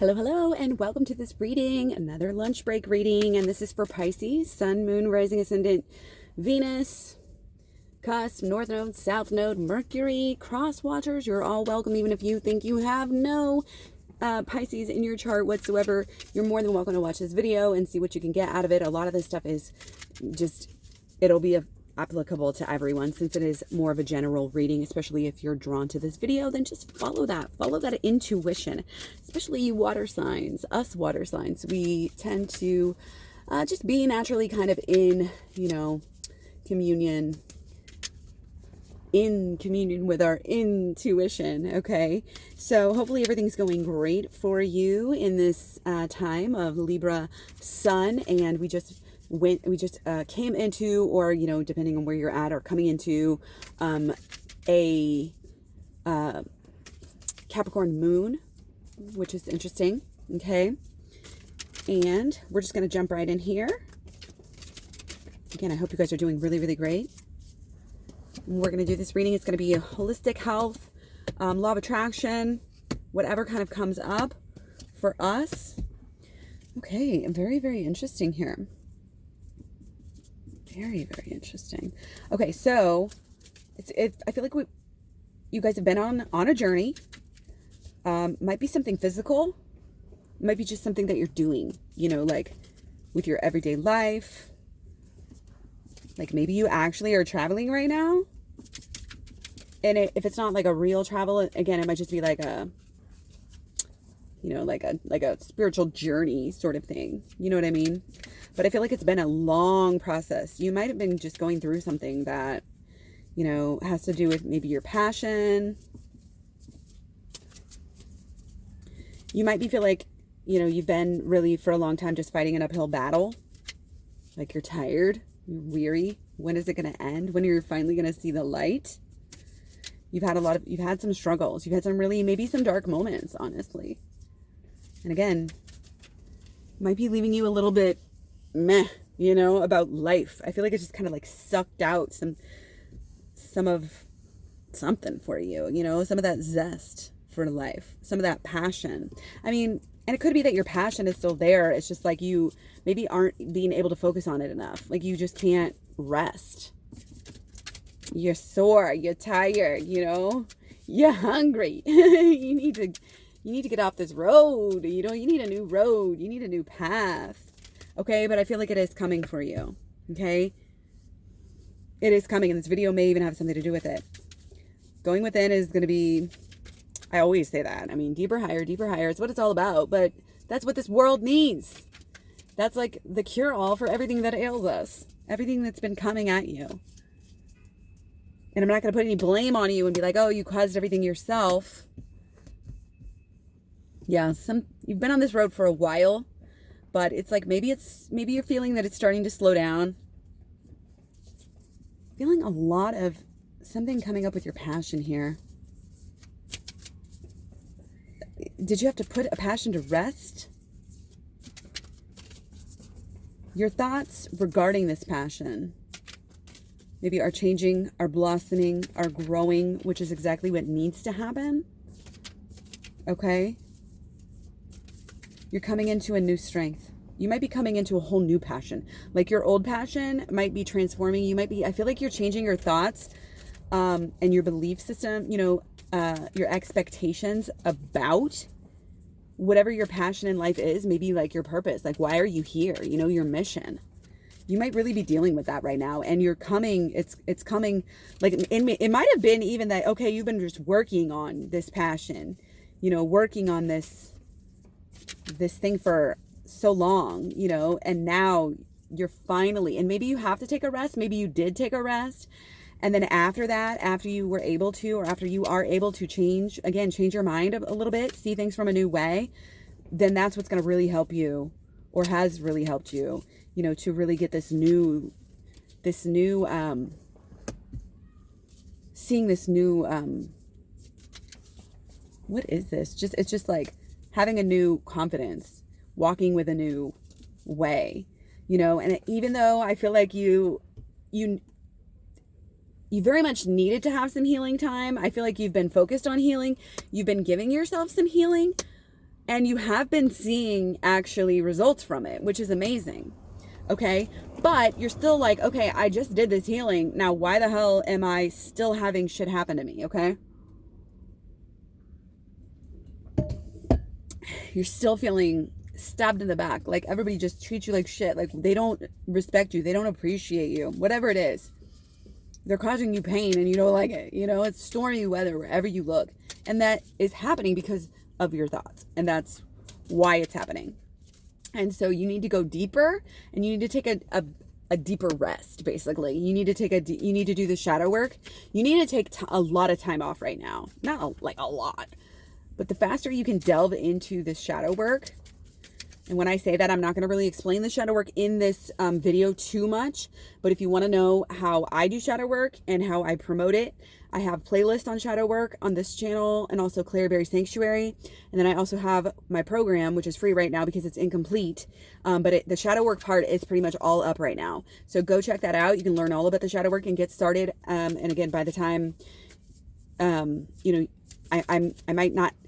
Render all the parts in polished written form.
Hello, hello, and welcome to this reading, another lunch break reading, and this is for Pisces, Sun, Moon, Rising, Ascendant, Venus, Cusp, North Node, South Node, Mercury, Cross Watchers. You're all welcome, even if you think you have no Pisces in your chart whatsoever. You're more than welcome to watch this video and see what you can get out of it. A lot of this stuff is just, it'll be applicable to everyone since it is more of a general reading, especially if you're drawn to this video. Then just follow that intuition, especially you water signs. Us water signs, we tend to just be naturally kind of in communion with our intuition. Okay, so hopefully everything's going great for you in this time of Libra Sun, and we just came into, or depending on where you're at, or coming into a Capricorn moon, which is interesting. Okay, and we're just going to jump right in here. Again, I hope you guys are doing really, really great. We're going to do this reading. It's going to be a holistic health, law of attraction, whatever kind of comes up for us. Okay, very, very interesting here. Very, very interesting. Okay, so I feel like you guys have been on a journey. Might be something physical. Might be just something that you're doing, like with your everyday life. Like maybe you actually are traveling right now. And if it's not like a real travel, again, it might just be like a, like a spiritual journey sort of thing. You know what I mean? But I feel like it's been a long process. You might have been just going through something that, has to do with maybe your passion. You might feel like, you've been really for a long time just fighting an uphill battle. Like you're tired, you're weary. When is it going to end? When are you finally going to see the light? You've had some struggles. You've had some maybe some dark moments, honestly. And again, might be leaving you a little bit meh, about life. I feel like it's just kind of like sucked out some of something for you, some of that zest for life, some of that passion. I mean, and it could be that your passion is still there. It's just like you maybe aren't being able to focus on it enough. Like you just can't rest. You're sore, you're tired, you're hungry. You need to get off this road. You need a new road. You need a new path. Okay, but I feel like it is coming for you. Okay, it is coming, and this video may even have something to do with it. Going within is going to be, I always say that. I mean, deeper, higher is what it's all about. But that's what this world needs. That's like the cure-all for everything that ails us. Everything that's been coming at you. And I'm not going to put any blame on you and be like, oh, you caused everything yourself. Yeah, you've been on this road for a while, but it's like maybe you're feeling that it's starting to slow down. Feeling a lot of something coming up with your passion here. Did you have to put a passion to rest? Your thoughts regarding this passion maybe are changing, are blossoming, are growing, which is exactly what needs to happen. Okay? You're coming into a new strength. You might be coming into a whole new passion. Like your old passion might be transforming. I feel like you're changing your thoughts and your belief system, your expectations about whatever your passion in life is, maybe like your purpose. Like, why are you here? Your mission. You might really be dealing with that right now, and you're coming, it's coming, like, it might have been even that, okay, you've been just working on this passion, working on this thing for so long, and now you're finally, and maybe you have to take a rest, maybe you did take a rest, and then after that, after you were able to, or after you are able to change your mind a little bit, see things from a new way, then that's what's going to really help you, or has really helped you, to really get seeing this new, what is this? It's just like having a new confidence, walking with a new way, and even though I feel like you very much needed to have some healing time. I feel like you've been focused on healing. You've been giving yourself some healing. And you have been seeing actually results from it, which is amazing. Okay. But you're still like, okay, I just did this healing. Now, why the hell am I still having shit happen to me? Okay. You're still feeling stabbed in the back. Like everybody just treats you like shit. Like they don't respect you. They don't appreciate you. Whatever it is. They're causing you pain and you don't like it. You know, it's stormy weather wherever you look. And that is happening because of your thoughts. And that's why it's happening. And so you need to go deeper and you need to take a deeper rest, basically. You need to you need to do the shadow work. You need to take a lot of time off right now. Not like a lot. But the faster you can delve into this shadow work, and when I say that, I'm not going to really explain the shadow work in this video too much. But if you want to know how I do shadow work and how I promote it, I have playlists on shadow work on this channel and also KlaireeBerry Sanctuary. And then I also have my program, which is free right now because it's incomplete. But the shadow work part is pretty much all up right now. So go check that out. You can learn all about the shadow work and get started. And again, by the time, you know,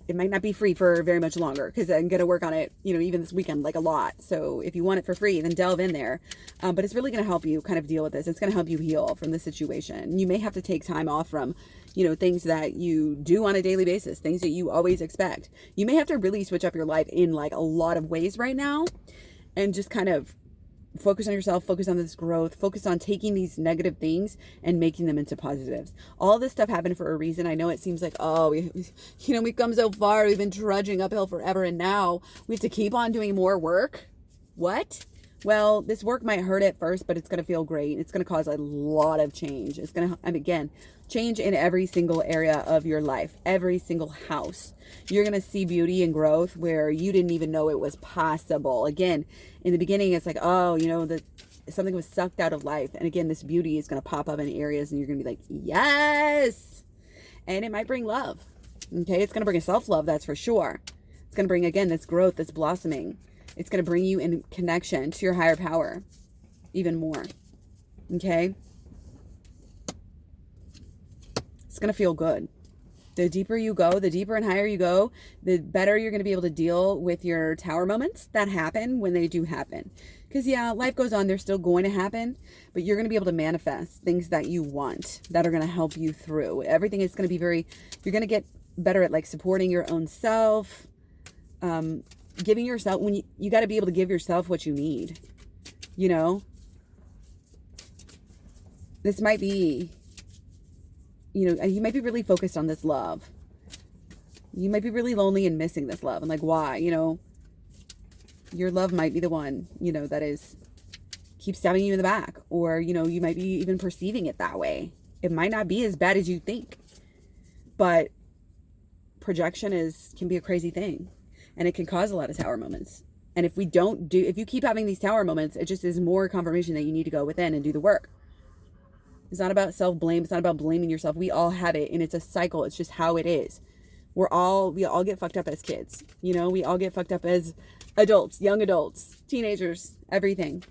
it might not be free for very much longer because I'm going to work on it, you know, even this weekend, like a lot. So if you want it for free, then delve in there. But it's really going to help you kind of deal with this. It's going to help you heal from the situation. You may have to take time off from, you know, things that you do on a daily basis, things that you always expect. You may have to really switch up your life in like a lot of ways right now and just kind of focus on yourself, focus on this growth, focus on taking these negative things and making them into positives. All this stuff happened for a reason. I know it seems like, oh, we've come so far. We've been trudging uphill forever. And now we have to keep on doing more work. What? Well, this work might hurt at first, but it's going to feel great. It's going to cause a lot of change. It's going to, again, change in every single area of your life, every single house. You're going to see beauty and growth where you didn't even know it was possible. Again, in the beginning, it's like, oh, you know, something was sucked out of life. And again, this beauty is going to pop up in areas and you're going to be like, yes. And it might bring love. Okay. It's going to bring a self-love. That's for sure. It's going to bring, again, this growth, this blossoming. It's going to bring you in connection to your higher power even more. Okay. It's going to feel good. The deeper you go, the deeper and higher you go, the better you're going to be able to deal with your tower moments that happen when they do happen. Because yeah, life goes on. They're still going to happen, but you're going to be able to manifest things that you want that are going to help you through. Everything is going to be you're going to get better at like supporting your own self, giving yourself, when you got to be able to give yourself what you need, you know. This might be, you know, you might be really focused on this love. You might be really lonely and missing this love. And like, why? You know, your love might be the one, you know, that keeps stabbing you in the back. Or, you know, you might be even perceiving it that way. It might not be as bad as you think. But projection can be a crazy thing. And it can cause a lot of tower moments. And if you keep having these tower moments, it just is more confirmation that you need to go within and do the work. It's not about self-blame. It's not about blaming yourself. We all have it, and it's a cycle. It's just how it is. We all get fucked up as kids. You know, we all get fucked up as adults, young adults, teenagers, everything.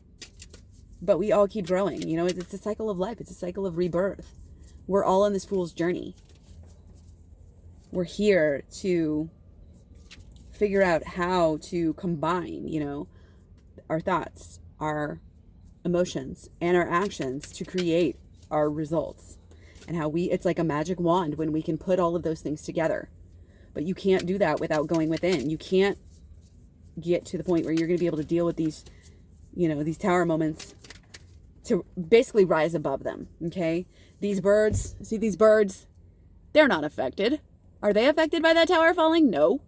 But we all keep growing. You know, it's a cycle of life. It's a cycle of rebirth. We're all on this fool's journey. We're here to figure out how to combine, you know, our thoughts, our emotions, and our actions to create our results. And how it's like a magic wand when we can put all of those things together. But you can't do that without going within. You can't get to the point where you're going to be able to deal with these, you know, these tower moments to basically rise above them. Okay. These birds, see these birds, they're not affected. Are they affected by that tower falling? No.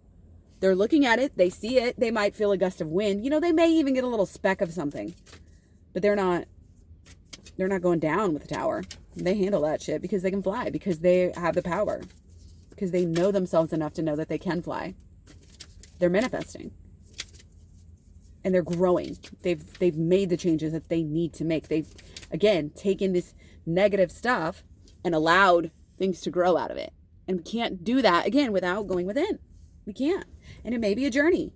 They're looking at it. They see it. They might feel a gust of wind. You know, they may even get a little speck of something, but they're not going down with the tower. They handle that shit because they can fly, because they have the power, because they know themselves enough to know that they can fly. They're manifesting and they're growing. They've made the changes that they need to make. They've, again, taken this negative stuff and allowed things to grow out of it. And we can't do that, again, without going within. We can't. And it may be a journey.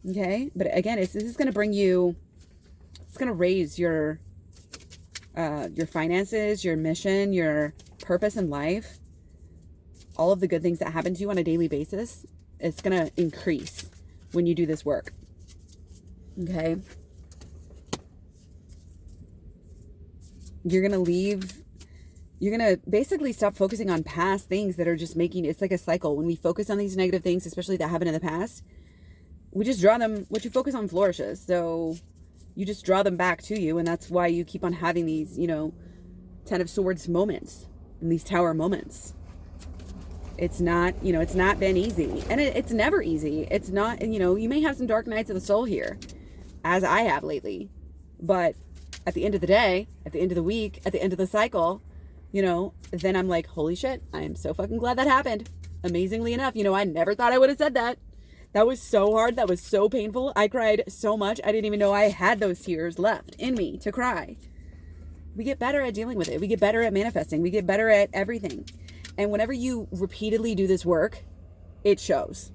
Okay? But again, this is going to bring you, it's going to raise your finances, your mission, your purpose in life, all of the good things that happen to you on a daily basis. it's going to increase when you do this work. Okay. You're going to basically stop focusing on past things that are just making, it's like a cycle. When we focus on these negative things, especially that happened in the past, we just draw them, what you focus on flourishes. So you just draw them back to you. And that's why you keep on having these, Ten of Swords moments and these Tower moments. It's not, it's not been easy. And it's never easy. It's not, you may have some dark nights of the soul here, as I have lately. But at the end of the day, at the end of the week, at the end of the cycle, then I'm like, holy shit, I am so fucking glad that happened. Amazingly enough, I never thought I would have said that. That was so hard. That was so painful. I cried so much. I didn't even know I had those tears left in me to cry. We get better at dealing with it. We get better at manifesting. We get better at everything. And whenever you repeatedly do this work, it shows.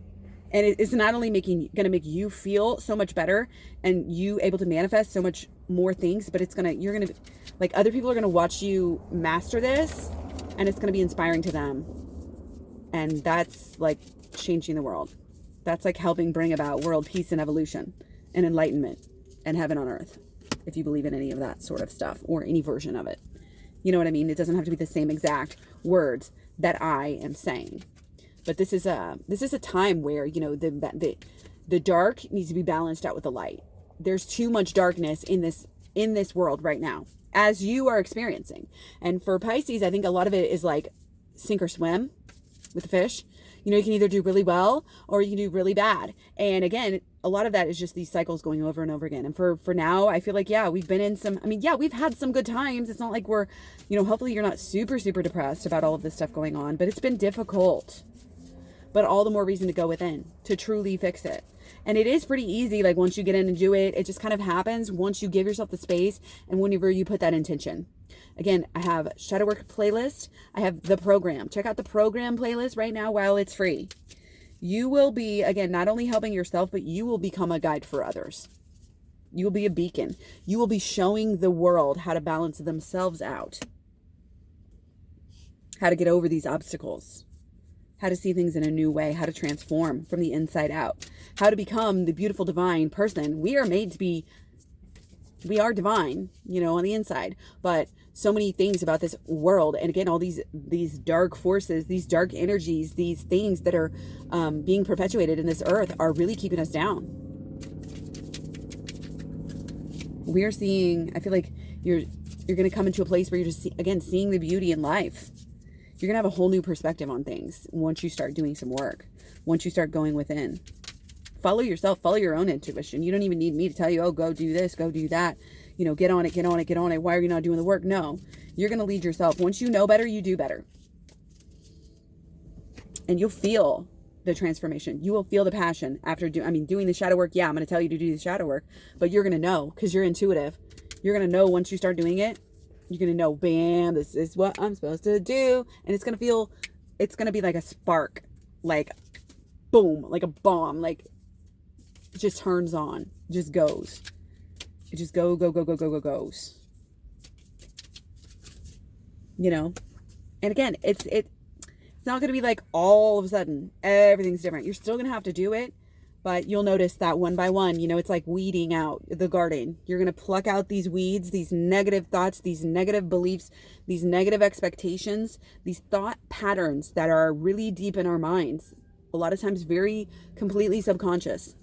And it's not only going to make you feel so much better and you able to manifest so much more things, but you're going to, like, other people are going to watch you master this, and it's going to be inspiring to them. And that's like changing the world. That's like helping bring about world peace and evolution and enlightenment and heaven on earth, if you believe in any of that sort of stuff or any version of it. You know what I mean? It doesn't have to be the same exact words that I am saying. But this is a time where, the dark needs to be balanced out with the light. There's too much darkness in this world right now, as you are experiencing. And for Pisces, I think a lot of it is like sink or swim with the fish. You can either do really well or you can do really bad. And again, a lot of that is just these cycles going over and over again. And for now, I feel like, we've been in we've had some good times. It's not like we're, hopefully you're not super, super depressed about all of this stuff going on, but it's been difficult. But all the more reason to go within, to truly fix it. And it is pretty easy. Like, once you get in and do it, it just kind of happens once you give yourself the space and whenever you put that intention. Again, I have shadow work playlist. I have the program. Check out the program playlist right now while it's free. You will be, again, not only helping yourself, but you will become a guide for others. You will be a beacon. You will be showing the world how to balance themselves out. How to get over these obstacles. How to see things in a new way, how to transform from the inside out, how to become the beautiful divine person. We are made to be, we are divine, on the inside, but so many things about this world. And again, all these dark forces, these dark energies, these things that are being perpetuated in this earth are really keeping us down. We are seeing, I feel like you're going to come into a place where you're just, seeing the beauty in life. You're going to have a whole new perspective on things once you start doing some work, once you start going within. Follow yourself, follow your own intuition. You don't even need me to tell you, oh, go do this, go do that. Get on it. Why are you not doing the work? No, you're going to lead yourself. Once you know better, you do better. And you'll feel the transformation. You will feel the passion after doing the shadow work. Yeah, I'm going to tell you to do the shadow work, but you're going to know because you're intuitive. You're going to know once you start doing it. You're going to know, bam, this is what I'm supposed to do. And it's going to be like a spark, like boom, like a bomb, like it just turns on, just goes. It just goes. And again, it's not going to be like all of a sudden everything's different. You're still going to have to do it. But you'll notice that one by one, it's like weeding out the garden. You're going to pluck out these weeds, these negative thoughts, these negative beliefs, these negative expectations, these thought patterns that are really deep in our minds. A lot of times very completely subconscious.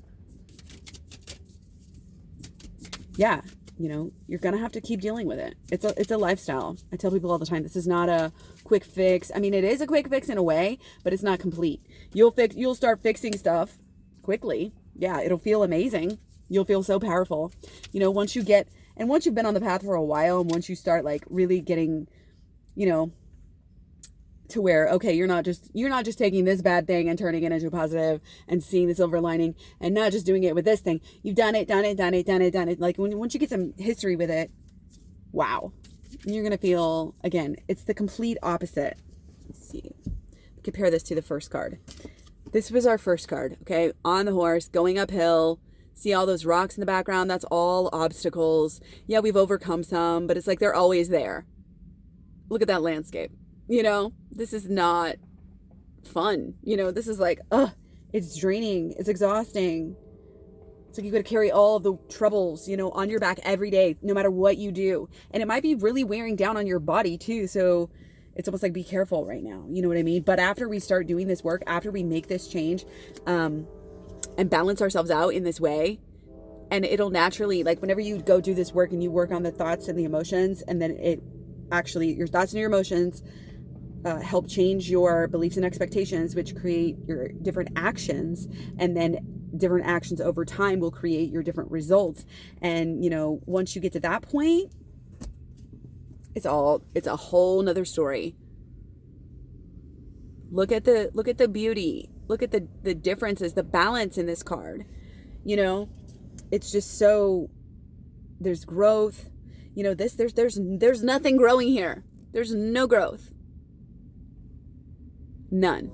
Yeah, you're going to have to keep dealing with it. It's a lifestyle. I tell people all the time, this is not a quick fix. It is a quick fix in a way, but it's not complete. You'll start fixing stuff quickly. Yeah, it'll feel amazing. You'll feel so powerful. Once you've been on the path for a while, and once you start like really getting, to where, okay, you're not just taking this bad thing and turning it into a positive and seeing the silver lining and not just doing it with this thing. You've done it. Like once you get some history with it, wow, you're going to feel, again, it's the complete opposite. Let's see. Compare this to the first card. This was our first card, okay? On the horse, going uphill. See all those rocks in the background? That's all obstacles. Yeah, we've overcome some, but it's like they're always there. Look at that landscape. This is not fun. This is like, It's draining. It's exhausting. It's like you got to carry all of the troubles, on your back every day, no matter what you do. And it might be really wearing down on your body too. So it's almost like, be careful right now. You know what I mean? But after we start doing this work, after we make this change, and balance ourselves out in this way, and it'll naturally, like whenever you go do this work and you work on the thoughts and the emotions, and then it actually, your thoughts and your emotions help change your beliefs and expectations, which create your different actions. And then different actions over time will create your different results. And, once you get to that point, it's a whole nother story. Look at the beauty. Look at the differences, the balance in this card. It's just so, there's growth. There's nothing growing here. There's no growth. None.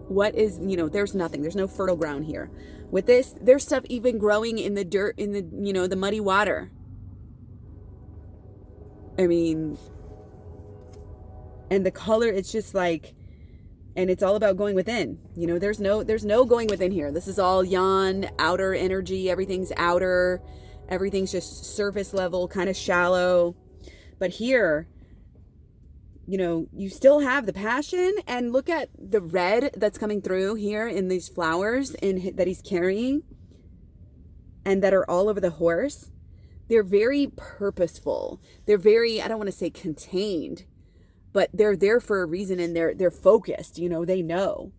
What is, there's nothing. There's no fertile ground here. With this, there's stuff even growing in the dirt, in the, the muddy water. I mean, and the color, it's just like, and it's all about going within. There's no going within here. This is all yang, outer energy. Everything's outer. Everything's just surface level, kind of shallow. But here, you still have the passion, and look at the red that's coming through here in these flowers that he's carrying and that are all over the horse. They're very purposeful. They're very, I don't want to say contained, but they're there for a reason, and they're focused, they know.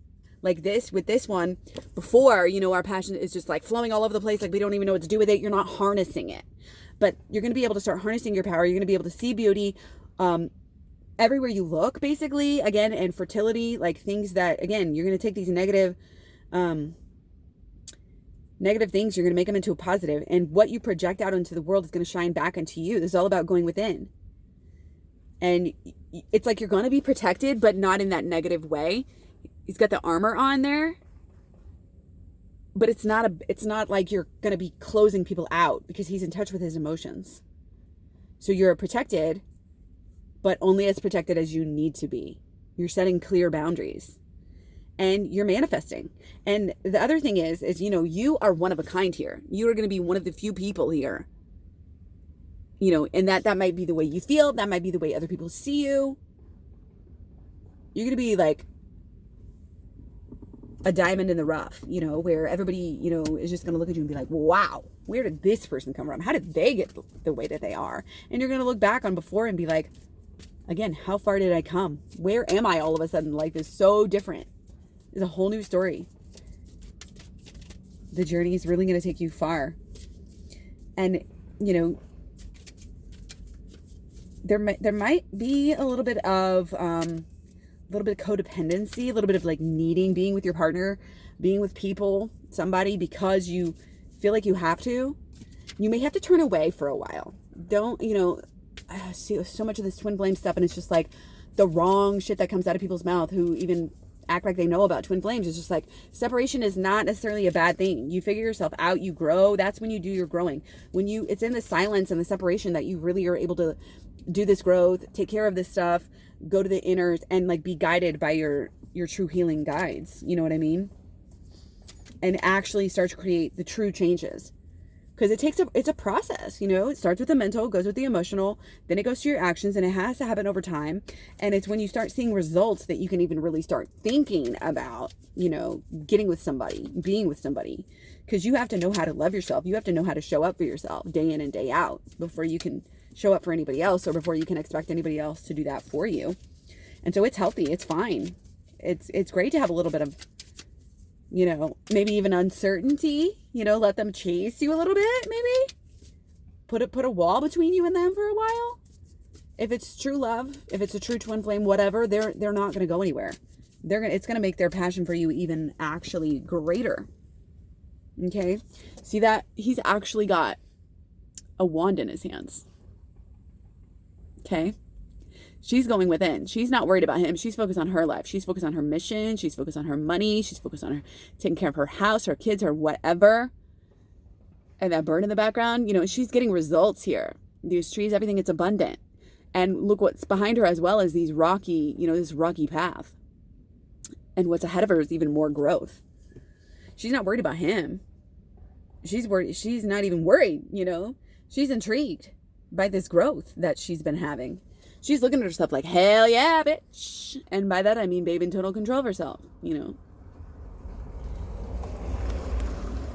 Like this, with this one, before, our passion is just like flowing all over the place, like we don't even know what to do with it. You're not harnessing it. But you're going to be able to start harnessing your power. You're going to be able to see beauty everywhere you look, basically, again, and fertility, like things that, again, you're going to take these negative things, you're going to make them into a positive, and what you project out into the world is going to shine back into you. This is all about going within. And it's like you're going to be protected, but not in that negative way. He's got the armor on there, but it's not like you're going to be closing people out, because he's in touch with his emotions. So you're protected, but only as protected as you need to be. You're setting clear boundaries, and you're manifesting. And the other thing is, you are one of a kind here. You are going to be one of the few people here, and that might be the way you feel. That might be the way other people see you. You're going to be like a diamond in the rough, where everybody, is just going to look at you and be like, wow, where did this person come from? How did they get the way that they are? And you're going to look back on before and be like, again, how far did I come? Where am I all of a sudden? Life is so different. It's a whole new story. The journey is really going to take you far. And, there might be a little bit of codependency, a little bit of like needing, being with your partner, being with people, somebody, because you feel like you have to. You may have to turn away for a while. Don't, I see so much of this twin flame stuff, and it's just like the wrong shit that comes out of people's mouth who even act like they know about twin flames. It's just like, separation is not necessarily a bad thing. You figure yourself out, you grow. That's when you do your growing. It's in the silence and the separation that you really are able to do this growth, take care of this stuff, go to the inners, and like be guided by your true healing guides. You know what I mean? And actually start to create the true changes. Because it's a process, it starts with the mental, goes with the emotional, then it goes to your actions, and it has to happen over time. And it's when you start seeing results that you can even really start thinking about, getting with somebody, being with somebody. Because you have to know how to love yourself. You have to know how to show up for yourself day in and day out before you can show up for anybody else, or before you can expect anybody else to do that for you. And so it's healthy. It's fine. It's great to have a little bit of, maybe even uncertainty, let them chase you a little bit, maybe put a wall between you and them for a while. If it's true love, if it's a true twin flame, whatever, they're not going to go anywhere. It's going to make their passion for you even actually greater. Okay. See that he's actually got a wand in his hands. Okay. She's going within. She's not worried about him. She's focused on her life. She's focused on her mission. She's focused on her money. She's focused on her taking care of her house, her kids, her whatever. And that bird in the background, she's getting results here. These trees, everything, it's abundant. And look what's behind her as well as these rocky, this rocky path. And what's ahead of her is even more growth. She's not worried about him. She's worried. She's not even worried, you know. She's intrigued by this growth that she's been having. She's looking at herself like, hell yeah, bitch. And by that, I mean babe in total control of herself, you know.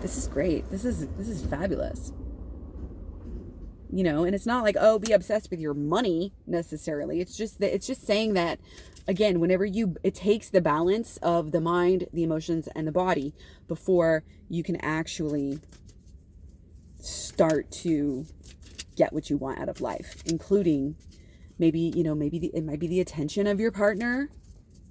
This is great. This is fabulous. You know, and it's not like, oh, be obsessed with your money necessarily. It's just saying that, again, whenever it takes the balance of the mind, the emotions, and the body before you can actually start to get what you want out of life, including maybe, you know, it might be the attention of your partner,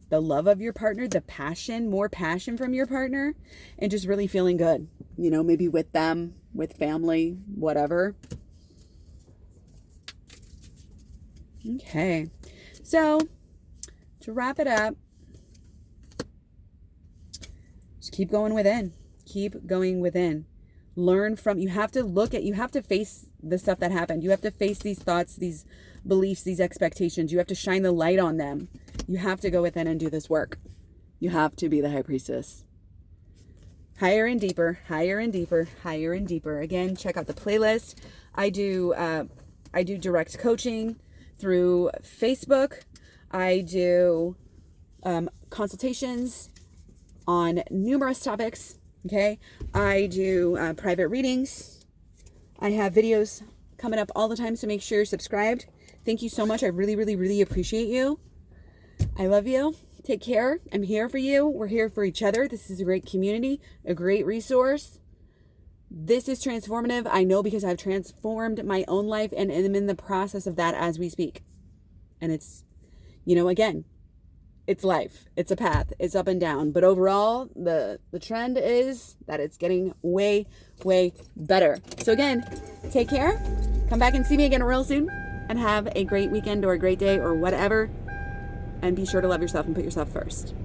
the love of your partner, the passion, more passion from your partner, and just really feeling good, you know, maybe with them, with family, whatever. Okay. So to wrap it up, just keep going within. Keep going within. Learn from, you have to face the stuff that happened. You have to face these thoughts, these beliefs, these expectations. You have to shine the light on them. You have to go within and do this work. You have to be the high priestess. Higher and deeper, higher and deeper, higher and deeper. Again, check out the playlist. I do direct coaching through Facebook. I do consultations on numerous topics. Okay. I do private readings. I have videos coming up all the time, so make sure you're subscribed. Thank you so much. I really, really, really appreciate you. I love you. Take care. I'm here for you. We're here for each other. This is a great community, a great resource. This is transformative. I know, because I've transformed my own life and am in the process of that as we speak. And it's, you know, again, it's life. It's a path. It's up and down. But overall, the trend is that it's getting way, way better. So again, take care. Come back and see me again real soon. And have a great weekend or a great day or whatever. And be sure to love yourself and put yourself first.